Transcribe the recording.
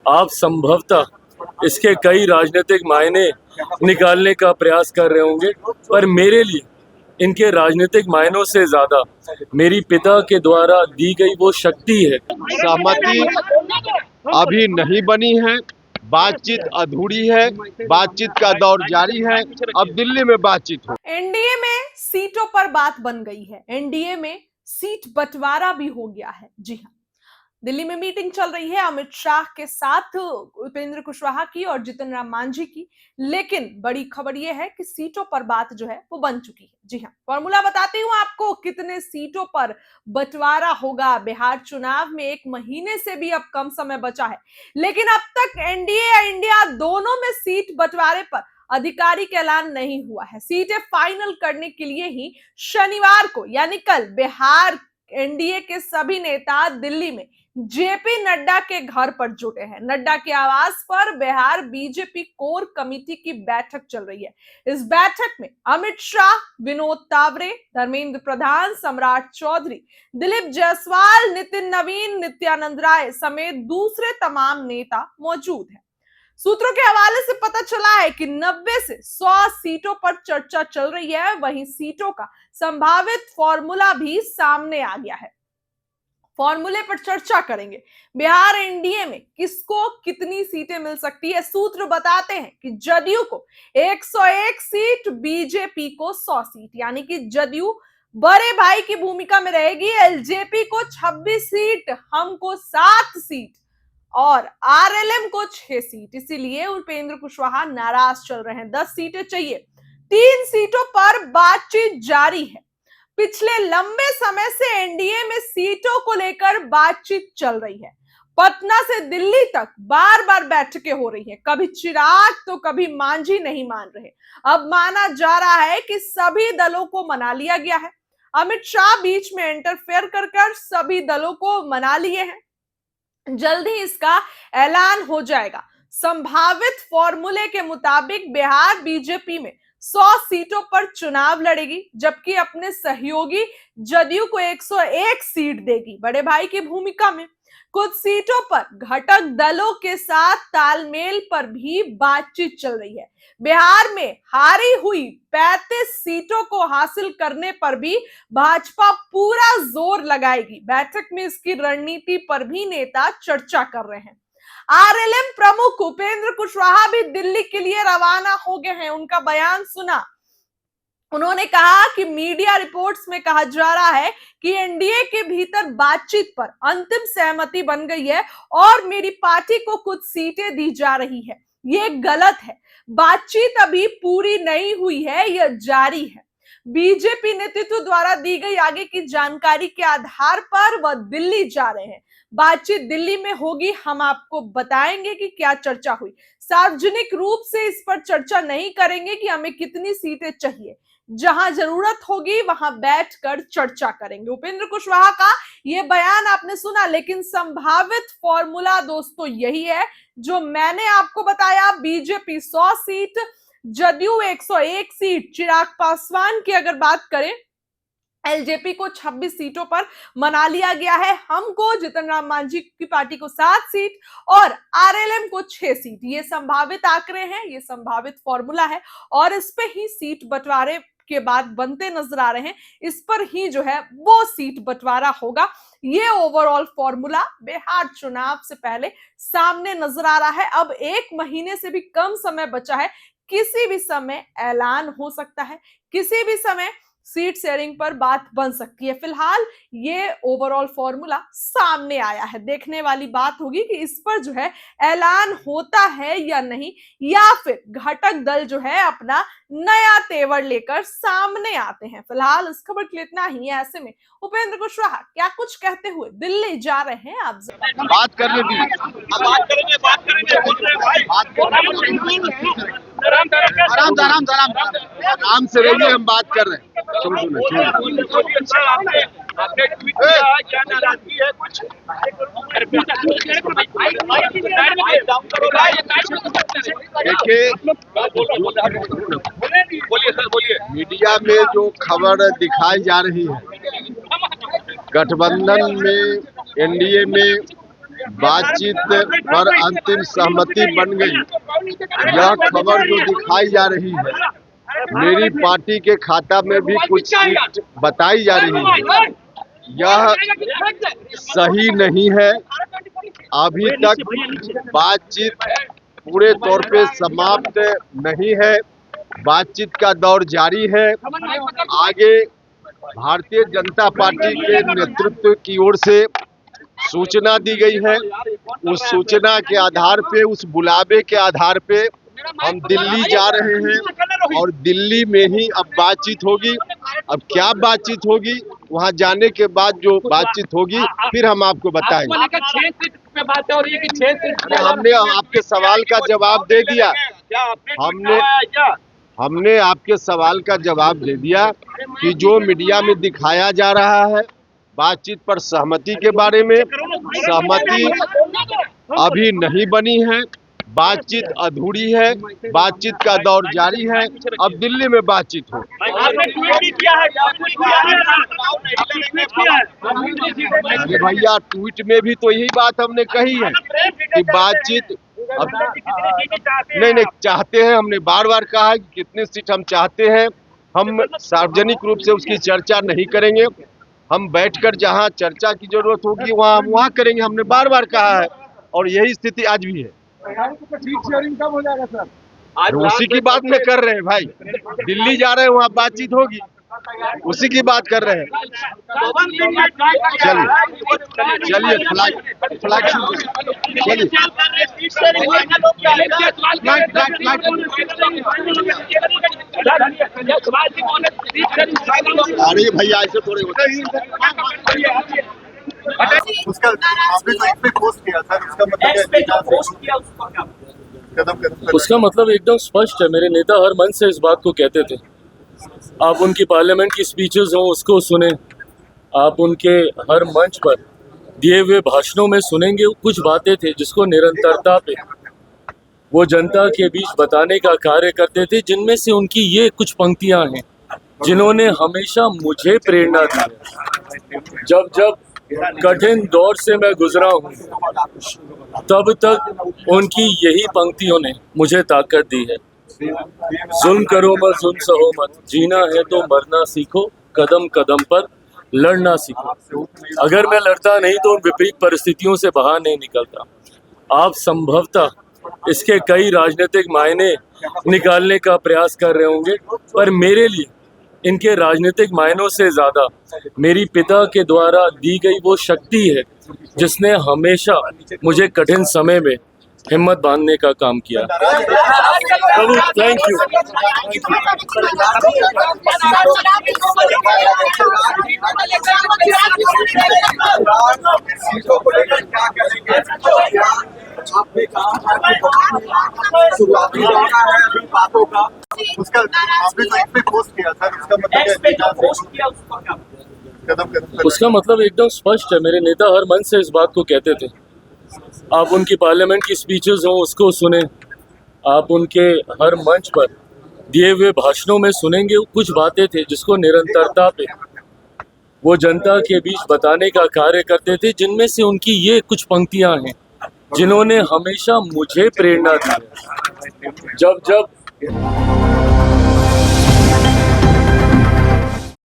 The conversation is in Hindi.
आप संभवतः इसके कई राजनीतिक मायने निकालने का प्रयास कर रहे होंगे, पर मेरे लिए इनके राजनीतिक मायनों से ज्यादा मेरी पिता के द्वारा दी गई वो शक्ति है। सहमति अभी नहीं बनी है, बातचीत अधूरी है, बातचीत का दौर जारी है। अब दिल्ली में बातचीत हो। एनडीए में सीटों पर बात बन गई है, एनडीए में सीट बंटवारा भी हो गया है। जी हाँ, दिल्ली में मीटिंग चल रही है अमित शाह के साथ उपेंद्र कुशवाहा की और जीतन राम मांझी की, लेकिन बड़ी खबर यह है कि सीटों पर बात जो है वो बन चुकी है। जी हाँ, फॉर्मूला बताती हूं आपको कितने सीटों पर बंटवारा होगा। बिहार चुनाव में 1 महीने से भी अब कम समय बचा है, लेकिन अब तक एनडीए या इंडिया दोनों में सीट बंटवारे पर आधिकारिक ऐलान नहीं हुआ है। सीटें फाइनल करने के लिए ही शनिवार को यानी कल बिहार एनडीए के सभी नेता दिल्ली में जेपी नड्डा के घर पर जुटे हैं। नड्डा के आवास पर बिहार बीजेपी कोर कमेटी की बैठक चल रही है। इस बैठक में अमित शाह, विनोद तावरे, धर्मेंद्र प्रधान, सम्राट चौधरी, दिलीप जायसवाल, नितिन नवीन, नित्यानंद राय समेत दूसरे तमाम नेता मौजूद हैं। सूत्रों के हवाले से पता चला है कि 90 से 100 सीटों पर चर्चा चल रही है। वहीं सीटों का संभावित फॉर्मूला भी सामने आ गया है। फॉर्मूले पर चर्चा करेंगे। बिहार एनडीए में किसको कितनी सीटें मिल सकती है। सूत्र बताते हैं कि जदयू को 101 सीट, बीजेपी को 100 सीट, यानी कि जदयू बड़े भाई की भूमिका में रहेगी। एलजेपी को 26 सीट, हमको 7 सीट और आरएलएम को 6 सीट। इसीलिए उपेंद्र कुशवाहा नाराज चल रहे हैं। 10 सीटें चाहिए। 3 सीटों पर बातचीत जारी है। पिछले लंबे समय से एनडीए में सीटों को लेकर बातचीत चल रही है। पटना से दिल्ली तक बार बार बैठकें हो रही हैं। कभी चिराग तो कभी मांझी नहीं मान रहे। अब माना जा रहा है कि सभी दलों को मना लिया गया है। अमित शाह बीच में इंटरफेयर कर सभी दलों को मना लिए हैं। जल्द ही इसका ऐलान हो जाएगा। संभावित फॉर्मूले के मुताबिक बिहार बीजेपी में 100 सीटों पर चुनाव लड़ेगी, जबकि अपने सहयोगी जदयू को 101 सीट देगी बड़े भाई की भूमिका में। कुछ सीटों पर घटक दलों के साथ तालमेल पर भी बातचीत चल रही है। बिहार में हारी हुई 35 सीटों को हासिल करने पर भी भाजपा पूरा जोर लगाएगी। बैठक में इसकी रणनीति पर भी नेता चर्चा कर रहे हैं। आरएलएम प्रमुख उपेंद्र कुशवाहा भी दिल्ली के लिए रवाना हो गए हैं। उनका बयान सुना। उन्होंने कहा कि मीडिया रिपोर्ट्स में कहा जा रहा है कि एनडीए के भीतर बातचीत पर अंतिम सहमति बन गई है और मेरी पार्टी को कुछ सीटें दी जा रही है। ये गलत है। बातचीत अभी पूरी नहीं हुई है, यह जारी है। बीजेपी नेतृत्व द्वारा दी गई आगे की जानकारी के आधार पर वह दिल्ली जा रहे हैं। बातचीत दिल्ली में होगी। हम आपको बताएंगे कि क्या चर्चा हुई। सार्वजनिक रूप से इस पर चर्चा नहीं करेंगे कि हमें कितनी सीटें चाहिए। जहां जरूरत होगी वहां बैठकर चर्चा करेंगे। उपेंद्र कुशवाहा का यह बयान आपने सुना, लेकिन संभावित फॉर्मूला दोस्तों यही है जो मैंने आपको बताया। BJP 100 seat, JDU 101 seat. Chirag Paswan की अगर बात करें, एलजेपी को 26 सीटों पर मना लिया गया है। हमको जीतन राम मांझी की पार्टी को 7 सीट और आरएलएम को 6 सीट। ये संभावित आंकड़े हैं, ये संभावित फॉर्मूला है और इस पे ही सीट बंटवारे के बाद बनते नजर आ रहे हैं। इस पर ही जो है वो सीट बंटवारा होगा। ये ओवरऑल फॉर्मूला बिहार चुनाव से पहले सामने नजर आ रहा है। अब 1 महीने से भी कम समय बचा है। किसी भी समय ऐलान हो सकता है, किसी भी समय सीट शेयरिंग पर बात बन सकती है। फिलहाल ये ओवरऑल फॉर्मूला सामने आया है। देखने वाली बात होगी कि इस पर जो है ऐलान होता है या नहीं, या फिर घटक दल जो है अपना नया तेवर लेकर सामने आते हैं। फिलहाल इस खबर के लिए इतना ही है। ऐसे में उपेंद्र कुशवाहा क्या कुछ कहते हुए दिल्ली जा रहे हैं, आप बात करने दी। आराम से रहिए, हम बात कर रहे हैं। आपने ट्वीट किया, क्या नाराजगी है कुछ? देखिए, बोलिए सर, बोलिए। मीडिया में जो खबर दिखाई जा रही है, गठबंधन में, एनडीए में बातचीत पर अंतिम सहमति बन गई। यह खबर जो दिखाई जा रही है, मेरी पार्टी के खाता में भी कुछ सीट बताई जा रही है, यह सही नहीं है। अभी तक बातचीत पूरे तौर पे समाप्त नहीं है, बातचीत का दौर जारी है। आगे भारतीय जनता पार्टी के नेतृत्व की ओर से सूचना दी गई है। उस सूचना के आधार पे, उस बुलावे के आधार पे हम दिल्ली जा रहे हैं और दिल्ली में ही अब बातचीत होगी। अब क्या बातचीत होगी, वहां जाने के बाद जो बातचीत होगी फिर हम आपको बताएंगे। हमने आपके सवाल का जवाब दे दिया। हमने आपके सवाल का जवाब दे दिया कि जो मीडिया में दिखाया जा रहा है बातचीत पर सहमति के बारे में, सहमति अभी नहीं बनी है, बातचीत अधूरी है, बातचीत का दौर जारी है। अब दिल्ली में बातचीत हो। अरे भैया, ट्वीट में भी तो यही बात हमने कही है कि बातचीत अब नहीं चाहते हैं। हमने बार बार कहा है कि कितनी सीट हम चाहते हैं, हम सार्वजनिक रूप से उसकी चर्चा नहीं करेंगे। हम बैठकर जहां चर्चा की जरूरत होगी वहां करेंगे। हमने बार बार कहा है और यही स्थिति आज भी है। कब हो जाएगा सर? आज उसी की बात में कर रहे हैं भाई। दिल्ली जा रहे हैं, वहां बातचीत होगी, उसी की बात कर रहे हैं। चलिए फ्लाइट चलिए। अरे भैया, ऐसे थोड़े होता है। उसका आपने तो एक पे पोस्ट किया था, उसका मतलब एकदम स्पष्ट है। मेरे नेता हर मन से इस बात को कहते थे। आप उनकी पार्लियामेंट की स्पीचेस हों उसको सुने, आप उनके हर मंच पर दिए हुए भाषणों में सुनेंगे कुछ बातें थे जिसको निरंतरता पे वो जनता के बीच बताने का कार्य करते थे, जिनमें से उनकी ये कुछ पंक्तियां हैं जिन्होंने हमेशा मुझे प्रेरणा दी। जब जब कठिन दौर से मैं गुजरा हूँ तब तक उनकी यही पंक्तियों ने मुझे ताकत दी है। जुल्म करो मत, जुल्म सहो मत, जीना है तो मरना सीखो, कदम कदम पर लड़ना सीखो। अगर मैं लड़ता नहीं तो उन विपरीत परिस्थितियों से बाहर नहीं निकलता। आप संभवतः इसके कई राजनीतिक मायने निकालने का प्रयास कर रहे होंगे, पर मेरे लिए इनके राजनीतिक मायनों से ज्यादा मेरी पिता के द्वारा दी गई वो शक्ति है जिसने हमेशा मुझे कठिन समय में हिम्मत बांधने का काम किया। Thank you. आपने कहा था कि शुरुआती दौर है बातों का, उसका आपने तो एक पे पोस्ट किया था, उसका मतलब एकदम स्पष्ट है। मेरे नेता हर मन से इस बात को कहते थे। आप उनकी पार्लियामेंट की स्पीचेस हों उसको सुने, आप उनके हर मंच पर दिए हुए भाषणों में सुनेंगे कुछ बातें थे जिसको निरंतरता पे वो जनता के बीच बताने का कार्य करते थे, जिनमें से उनकी ये कुछ पंक्तियां हैं जिन्होंने हमेशा मुझे प्रेरणा दी है। जब जब